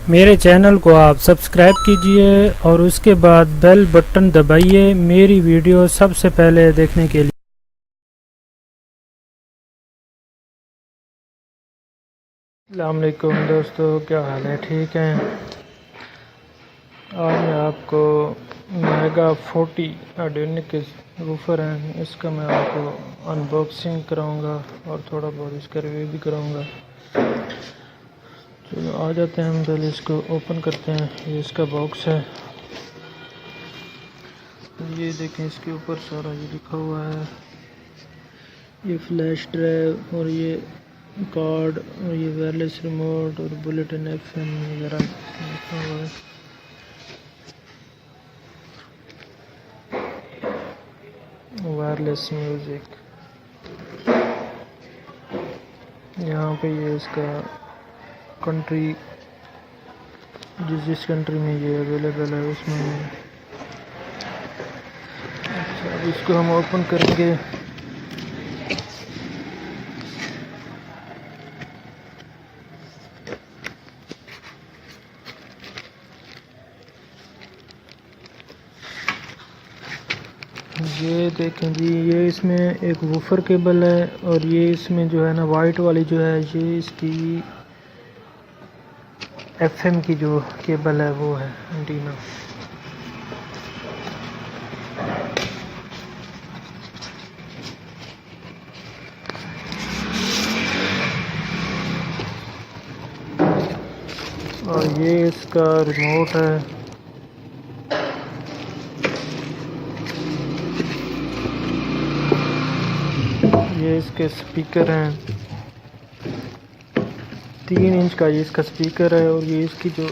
मेरे चैनल को आप सब्सक्राइब कीजिए और उसके बाद बेल बटन दबाइए मेरी वीडियो सबसे पहले देखने के लिए। अस्सलाम वालेकुम दोस्तों, क्या हाल है? ठीक हैं? आज मैं आपको मेगा 40 ऑडियोनिक वूफर है, इसका मैं आपको अनबॉक्सिंग कराऊंगा और थोड़ा बहुत इसका रिव्यू भी कराऊंगा। चलो आ जाते हैं, हम पहले इसको ओपन करते हैं। ये इसका बॉक्स है, ये देखें इसके ऊपर सारा ये लिखा हुआ है, ये फ्लैश ड्राइव और ये कार्ड और ये वायरलेस रिमोट और बुलेटिन एफएम वगैरह लिखा हुआ है। वायरलेस म्यूज़िक, यहाँ पे ये इसका कंट्री, जिस कंट्री में ये अवेलेबल है उसमें। अच्छा, अब इसको हम ओपन करेंगे। ये देखें जी, ये इसमें एक वूफर केबल है और ये इसमें जो है ना वाइट वाली जो है ये इसकी एफएम की जो केबल है वो है एंटीना। और ये इसका रिमोट है। ये इसके स्पीकर हैं, 3 इंच का ये इसका स्पीकर है। और ये इसकी जो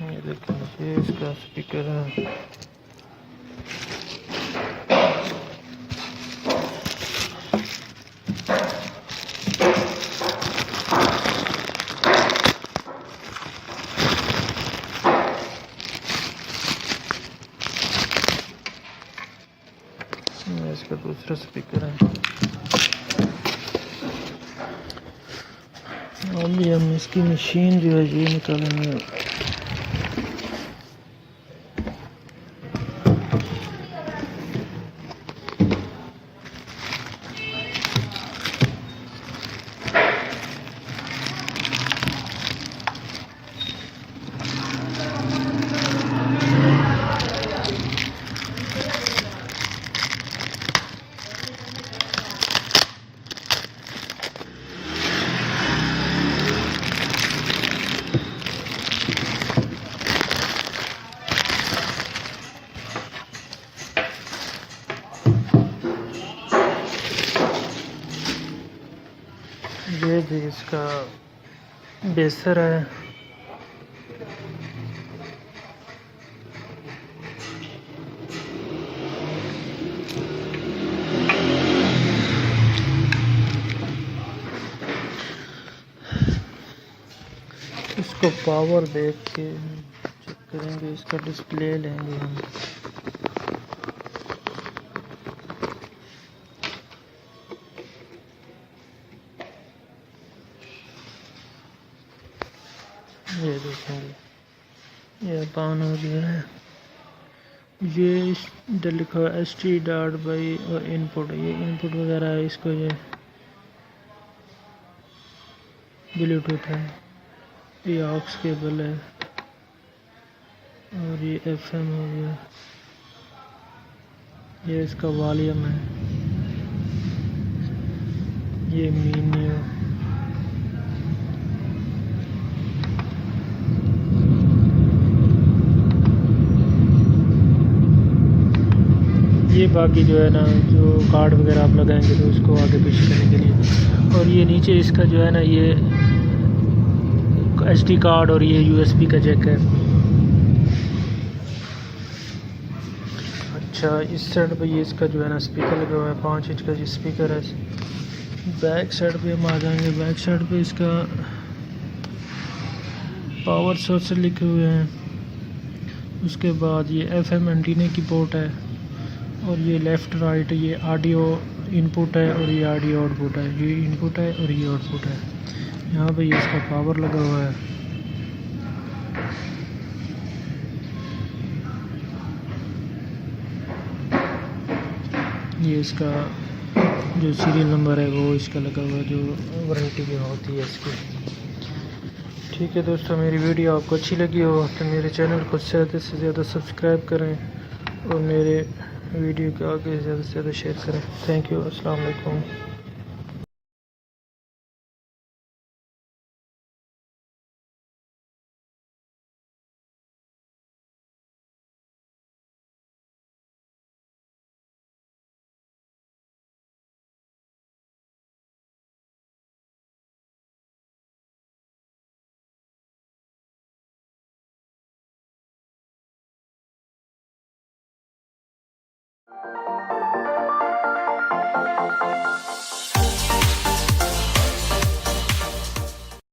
ये देखें, ये इसका स्पीकर है। इसका दूसरा स्पीकर है। अभी हम इसकी मशीन जो है ये निकालेंगे। ये भी इसका बेसर है। इसको पावर देख के चेक करेंगे, इसका डिस्प्ले लेंगे हम। ये देखेंगे, ये ऑन हो गया है। ये इधर लिखा हुआ ST डॉट बाई और इनपुट, ये इनपुट वगैरह है। इसको ये ब्लूटूथ है, ये ऑक्स केबल है और ये FM हो गया। ये इसका वॉल्यूम है, ये मीन्यू, ये बाकी जो है ना जो कार्ड वगैरह आप लगाएंगे तो उसको आगे पीछे करने के लिए। और ये नीचे इसका जो है ना ये SD कार्ड और ये USB का जैक है। अच्छा, इस साइड पे ये इसका जो है ना स्पीकर लगा हुआ है, 5 इंच का ये स्पीकर है। बैक साइड पे हम आ जाएंगे। बैक साइड पे इसका पावर सोर्स लिखे हुए हैं। उसके बाद ये FM एंटीना की पोर्ट है और ये लेफ़्ट राइट ये ऑडियो इनपुट है और ये ऑडियो आउटपुट है। ये इनपुट है और ये आउटपुट है। यहाँ पे ये इसका पावर लगा हुआ है। ये इसका जो सीरियल नंबर है वो इसका लगा हुआ है, जो वारंटी की होती है इसकी। ठीक है दोस्तों, मेरी वीडियो आपको अच्छी लगी हो तो मेरे चैनल को ज़्यादा से ज़्यादा सब्सक्राइब करें और मेरे वीडियो को आगे ज़्यादा से ज़्यादा शेयर करें। Thank you. अस्सलाम वालेकुम।